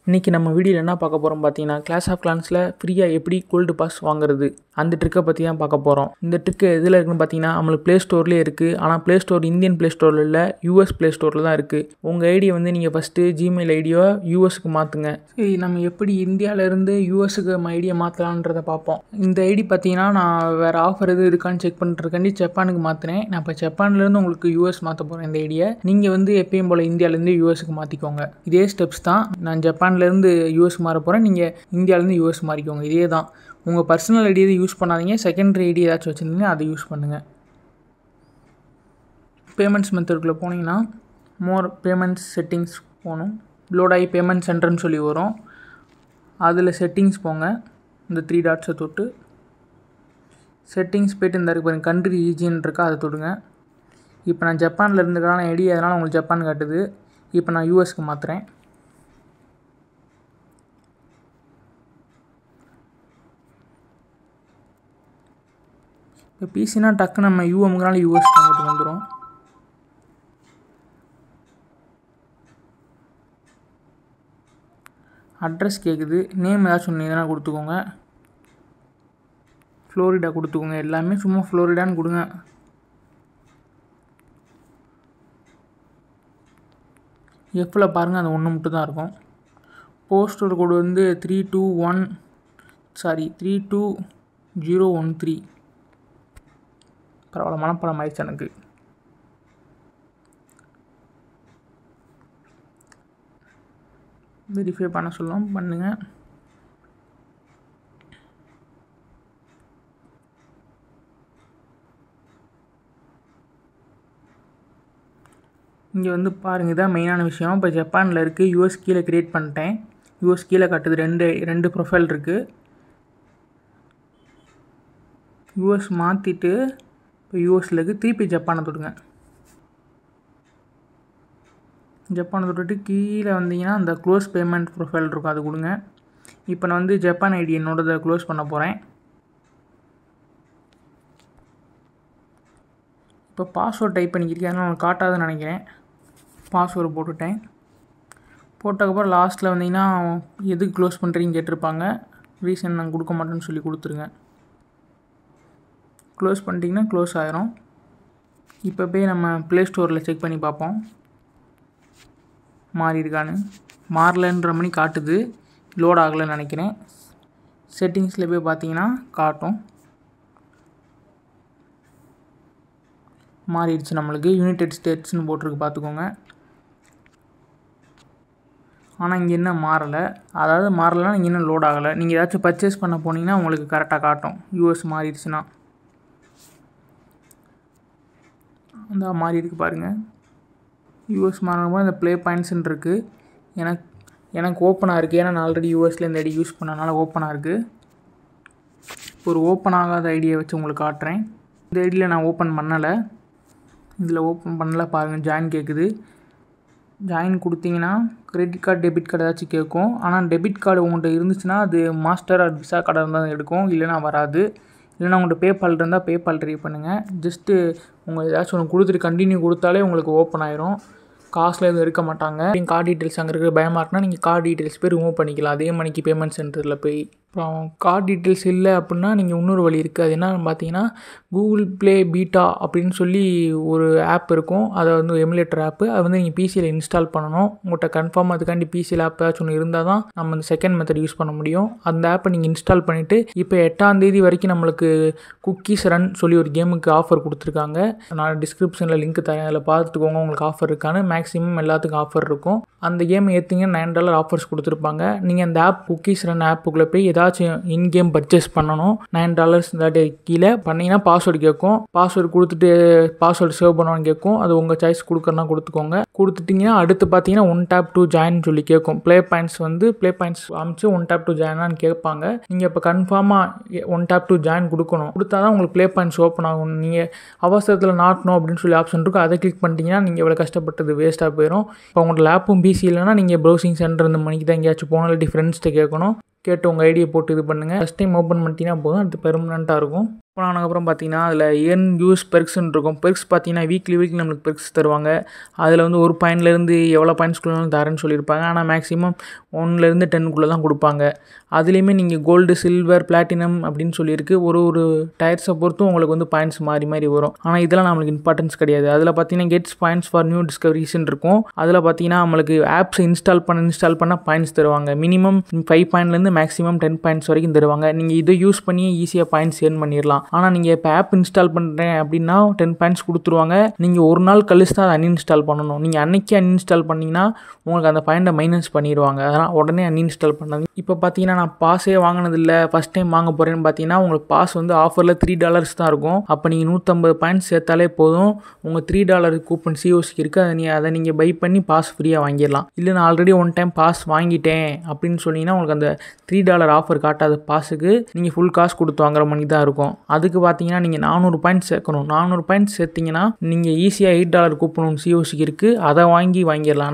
இன்றைக்கி நம்ம வீடியோவில் என்ன பார்க்க போகிறோம் பார்த்தீங்கன்னா, கிளாஷ் ஆஃப் கிளான்ஸில் ஃப்ரீயாக எப்படி கோல்டு பாஸ் வாங்குறது அந்த ட்ரிக்கை பற்றி தான் பார்க்க போகிறோம். இந்த ட்ரிக்கு எதில் இருக்குன்னு பார்த்தீங்கன்னா, நம்மளுக்கு ப்ளே ஸ்டோர்லேயே இருக்குது. ஆனால் ப்ளே ஸ்டோர் இந்தியன் ப்ளே ஸ்டோரில் இல்லை, யூஎஸ் ப்ளே ஸ்டோரில் தான் இருக்குது. உங்கள் ஐடியை வந்து நீங்கள் ஃபஸ்ட்டு ஜிமெயில் ஐடியோ யூஎஸ்க்கு மாற்றுங்க. சரி, நம்ம எப்படி இந்தியாவிலேருந்து யூஎஸ்க்கு நம்ம ஐடியை மாற்றலான்றதை பார்ப்போம். இந்த ஐடி பார்த்தீங்கன்னா, நான் வேறு ஆஃபர் எதுவும் இருக்கான்னு செக் பண்ணிட்டுருக்காண்டி ஜப்பானுக்கு மாற்றினேன். நான் இப்போ ஜப்பான்லேருந்து உங்களுக்கு யூஎஸ் மாற்ற போகிறேன். இந்த ஐடியை நீங்கள் வந்து எப்பயும் போல் இந்தியாவிலேருந்து யூஎஸ்க்கு மாற்றிக்கோங்க. இதே ஸ்டெப்ஸ் தான். நான் ஜப்பான்லேருந்து யூஎஸ் மாற போகிறேன், நீங்கள் இந்தியாவிலேருந்து யூஎஸ் மாறிக்கோங்க. இதே தான். உங்கள் பர்சனல் ஐடி எதுவும் யூஸ் பண்ணாதீங்க. செகண்டரி ஐடி ஏதாச்சும் வச்சுருந்தீங்கன்னா அதை யூஸ் பண்ணுங்கள். பேமெண்ட்ஸ் மெத்தடுக்குள்ளே போனீங்கன்னா மோர் பேமெண்ட்ஸ் செட்டிங்ஸ் போகணும். லோட் ஆகி பேமெண்ட் சென்டர்னு சொல்லி வரும். அதில் செட்டிங்ஸ் போங்க. இந்த 3 டாட்ஸை தொட்டு செட்டிங்ஸ் போய்ட்டு இந்த பாருங்க, கண்ட்ரி ரீஜியன் இருக்கா, அதை தொடுங்க. இப்போ நான் ஜப்பானில் இருந்துக்கான ஐடி, அதனால் உங்களுக்கு ஜப்பான் காட்டுது. இப்போ நான் யூஎஸ்க்கு மாற்றுறேன். இப்போ பிசினா டக்கு நம்ம யூஎம்னால யூஎஸ் வாங்கிட்டு வந்துடும். அட்ரஸ் கேட்குது. நேம் ஏதாச்சும் ஒன்று எதனா கொடுத்துக்கோங்க. ஃப்ளோரிடா கொடுத்துக்கோங்க. எல்லாமே சும்மா ஃப்ளோரிடான்னு கொடுங்க. எஃப்பில் பாருங்கள், அந்த ஒன்று மட்டும் தான் இருக்கும். போஸ்டல் கோடு வந்து 32013. பரவாயில்ல, மனப்படம் ஆயிடுச்சு எனக்கு. வெரிஃபை பண்ண சொல்லலாம், பண்ணுங்கள். இங்கே வந்து பாருங்கள், இதான் மெயினான விஷயம். இப்போ ஜப்பானில் இருக்குது, யூஎஸ் கீழே க்ரியேட் பண்ணிட்டேன். யூஎஸ் கீழே காட்டுது. ரெண்டு ப்ரொஃபைல் இருக்குது. யூஎஸ் மாற்றிட்டு இப்போ யூஎஸில் இருக்குது. திருப்பி ஜப்பானை தொடுங்க. ஜப்பானை தொட்டுட்டு கீழே வந்தீங்கன்னா அந்த க்ளோஸ் பேமெண்ட் ப்ரொஃபைல் இருக்கும், அது கொடுங்க. இப்போ நான் வந்து ஜப்பான் ஐடி என்னோடதை க்ளோஸ் பண்ண போகிறேன். இப்போ பாஸ்வேர்ட் டைப் பண்ணிக்கிறேன், அதனால் உங்களுக்கு காட்டாதுன்னு நினைக்கிறேன். பாஸ்வேர்டு போட்டுட்டேன். போட்டதுக்கப்புறம் லாஸ்ட்டில் வந்தீங்கன்னா எதுக்கு க்ளோஸ் பண்ணுறீங்கன்னு கேட்டிருப்பாங்க. ரீசன் நான் கொடுக்க மாட்டேன்னு சொல்லி கொடுத்துருங்க. க்ளோஸ் பண்ணிட்டீங்கன்னா க்ளோஸ் ஆகிரும். இப்போ போய் நம்ம ப்ளே ஸ்டோரில் செக் பண்ணி பார்ப்போம் மாறி இருக்கான்னு. மாறலன்ற மணி காட்டுது, லோட் ஆகலைன்னு நினைக்கிறேன். செட்டிங்ஸில் போய் பார்த்தீங்கன்னா காட்டும், மாறிடுச்சு. நம்மளுக்கு யுனைடெட் ஸ்டேட்ஸ்னு போட்டிருக்கு, பார்த்துக்கோங்க. ஆனால் இங்கே என்ன மாறலை, அதாவது மாறலைன்னா இங்கே இன்னும் லோட் ஆகலை. நீங்கள் ஏதாச்சும் பர்ச்சேஸ் பண்ண போனீங்கன்னா உங்களுக்கு கரெக்டாக காட்டும். யூஎஸ் மாறிடுச்சுன்னா அந்த மாறி இருக்குது பாருங்கள். யூஎஸ் மாறினப்போ இந்த ப்ளே பாயிண்ட்ஸ்ன்னு இருக்குது. எனக்கு ஓப்பனாக இருக்குது, ஏன்னா நான் ஆல்ரெடி யூஎஸில் இந்த ஐடி யூஸ் பண்ணனால ஓப்பனாக இருக்குது. இப்போ ஒரு ஓப்பன் ஆகாத ஐடியை வச்சு உங்களுக்கு காட்டுறேன். இந்த ஐடியில் நான் ஓப்பன் பண்ணலை. இதில் ஓப்பன் பண்ணல பாருங்கள், ஜாயின் கேட்குது. ஜாயின் கொடுத்தீங்கன்னா கிரெடிட் கார்டு டெபிட் கார்டு ஏதாச்சும் கேட்கும். ஆனால் டெபிட் கார்டு உங்கள்கிட்ட இருந்துச்சுன்னா அது மாஸ்டர் ஆர் விசா கார்டாக இருந்தால் எடுக்கும், இல்லைனா வராது. இல்லைனா உங்கள்கிட்ட பேபால் இருந்தால் பேபால் ட்ரை பண்ணுங்கள். ஜஸ்ட்டு உங்கள் ஏதாச்சும் ஒன்று கொடுத்துட்டு கண்டினியூ கொடுத்தாலே உங்களுக்கு ஓப்பன் ஆயிரும். காசில் எதுவும் இருக்க மாட்டாங்க. நீங்கள் கார்டு டீட்டெயில்ஸ் அங்கே இருக்கிற பயமாக இருக்குன்னா நீங்கள் கார்டு டீட்டெயில்ஸ் போய் ரிமூவ் பண்ணிக்கலாம், அதே மணிக்கு பேமெண்ட் சென்டரில் போய். அப்புறம் கார்டு டீட்டெயில்ஸ் இல்லை அப்படின்னா நீங்கள் இன்னொரு வழி இருக்குது. அது என்னன்னு பார்த்தீங்கன்னா, கூகுள் ப்ளே பீட்டா அப்படின்னு சொல்லி ஒரு ஆப் இருக்கும். அதை வந்து எமுலேட்டர் ஆப்பு. அது வந்து நீங்கள் பிசியில் இன்ஸ்டால் பண்ணணும். உங்கள்கிட்ட கன்ஃபார்ம் அதுக்காண்டி பிசியில் ஆப் ஏதாச்சும் ஒன்று இருந்தால் தான் நம்ம அந்த செகண்ட் மெத்தட் யூஸ் பண்ண முடியும். அந்த ஆப்பை நீங்கள் இன்ஸ்டால் பண்ணிவிட்டு இப்போ 8ஆம் தேதி வரைக்கும் நம்மளுக்கு குக்கீஸ் ரன் சொல்லி ஒரு கேமுக்கு ஆஃபர் கொடுத்துருக்காங்க. நான் டிஸ்கிரிப்ஷனில் லிங்க் தரேன், அதில் பார்த்துக்கோங்க உங்களுக்கு ஆஃபர் இருக்கான்னு. மேக்ஸிமம் எல்லாத்துக்கும் ஆஃபர் இருக்கும். அந்த கேமை ஏற்றிங்கன்னா $9 ஆஃபர்ஸ் கொடுத்துருப்பாங்க. நீங்கள் அந்த ஆப் குக்கீஸ் ரன் ஆப்புக்குள்ளே போய் ஏதாச்சும் இன்கேம் பர்ச்சேஸ் பண்ணணும். $9 இல்லாட்டி கீழே பண்ணிங்கன்னா பாஸ்வேர்டு கேட்கும். பாஸ்வேர்டு கொடுத்துட்டு பாஸ்வேர்டு சேவ் பண்ணணும்னு கேட்கும். அது உங்கள் சாய்ஸ் கொடுக்கறனா கொடுத்துக்கோங்க. கொடுத்துட்டிங்கன்னா அடுத்து பார்த்தீங்கன்னா 1 tap to join சொல்லி கேட்கும். ப்ளே பாயிண்ட்ஸ் அமைச்சு 1 tap to join கேட்பாங்க. நீங்கள் இப்போ கன்ஃபார்மாக 1 tap to join கொடுக்கணும். கொடுத்தா தான் உங்களுக்கு ப்ளே பாயிண்ட்ஸ் ஓப்பன் ஆகும். நீங்கள் அவசரத்தில் நாட்டணும் அப்படின்னு சொல்லி ஆப்ஷன் இருக்கும், அதை கிளிக் பண்ணிட்டீங்கன்னா நீங்கள் இவ்வளோ கஷ்டப்பட்டது வேஸ்ட்டாக போயிடும். இப்போ உங்களோட லேப்பும் பிசி இல்லைன்னா நீங்கள் ப்ரௌசிங் சென்டர் இந்த மணிக்கு தான் எங்கேயாச்சும் போகணும், இல்லாட்டி ஃப்ரெண்ட்ஸ்கிட்ட கேட்கணும். கேட்டு உங்கள் ஐடியை போட்டு இது பண்ணுங்கள். ஃபஸ்ட் டைம் ஓப்பன் பண்ணிட்டீங்கன்னா போதும், அது பெர்மனெண்ட்டாக இருக்கும். ஓப்பன் ஆனதுக்கப்புறம் பார்த்தீங்கன்னா அதில் ஏர்ன் யூஸ் பெர்க்ஸ்ன்னு இருக்கும். பெர்க்ஸ் பார்த்தீங்கன்னா வீக்லி நம்மளுக்கு பெர்க்ஸ் தருவாங்க. அதில் வந்து 1 பாயிண்ட்லேருந்து எவ்வளோ பாயிண்ட்ஸ்குள்ளே தரேன்னு சொல்லியிருப்பாங்க. ஆனால் மேக்ஸிமம் 1லேருந்து 10க்குள்ளே தான் கொடுப்பாங்க. அதுலேயுமே நீங்கள் கோல்டு, சில்வர், பிளாட்டினம் அப்படின்னு சொல்லியிருக்கு. ஒரு டயர்ஸை பொறுத்தும் உங்களுக்கு வந்து பாயிண்ட்ஸ் மாறி வரும். ஆனால் இதெல்லாம் நம்மளுக்கு இம்பார்ட்டன்ஸ் கிடையாது. அதில் பார்த்தீங்கன்னா கெட்ஸ் பாயிண்ட்ஸ் ஃபார் நியூ டிஸ்கவரிஸ்ன்னு இருக்கும். அதில் பார்த்தீங்கன்னா நம்மளுக்கு ஆப்ஸை இன்ஸ்டால் பண்ண பாயிண்ட்ஸ் தருவாங்க. மினிமம் 5 பாயிண்ட்லேருந்து மேக்ஸிமம் 10 பாயிண்ட்ஸ் வரைக்கும் தருவாங்க. நீங்கள் இதை யூஸ் பண்ணி ஈஸியாக பாயிண்ட்ஸ் ஏர்ன் பண்ணிடலாம். ஆனால் நீங்கள் இப்போ ஆப் இன்ஸ்டால் பண்ணுறேன் அப்படின்னா 10 பாயிண்ட்ஸ் கொடுத்துருவாங்க. நீங்கள் ஒரு நாள் கழிச்சு தான் அதை அன்இன்ஸ்டால் பண்ணணும். நீங்கள் அன்றைக்கி அன்இன்ஸ்டால் பண்ணிங்கன்னா உங்களுக்கு அந்த பாயிண்ட்டை மைனஸ் பண்ணிடுவாங்க. அதனால் உடனே அன்இன்ஸ்டால் பண்ணாது. இப்போ பார்த்தீங்கன்னா நான் பாஸே வாங்கினதில்லை, ஃபஸ்ட் டைம் வாங்க போகிறேன்னு பார்த்தீங்கன்னா உங்களுக்கு பாஸ் வந்து ஆஃபரில் $3 தான் இருக்கும். அப்போ நீங்கள் 150 பாயிண்ட்ஸ் சேர்த்தாலே போதும். உங்கள் $3 கூப்பன் சிஓசிக்கு இருக்குது. அதை நீங்கள் பை பண்ணி பாஸ் ஃப்ரீயாக வாங்கிடலாம். இல்லை நான் ஆல்ரெடி 1 டைம் பாஸ் வாங்கிட்டேன் அப்படின்னு சொன்னீங்கன்னா உங்களுக்கு அந்த $3 ஆஃபர் காட்டாத பாஸுக்கு நீங்கள் ஃபுல் காசு கொடுத்து வாங்குற மணி தான் இருக்கும். அதுக்கு பார்த்தீங்கன்னா நீங்கள் 400 பாயிண்ட்ஸ் சேர்க்கணும். 400 பாயிண்ட்ஸ் சேர்த்திங்கன்னா நீங்கள் ஈஸியாக $8 கூப்பன் சிஓசிக்கு இருக்குது. அதை வாங்கிடலாம்.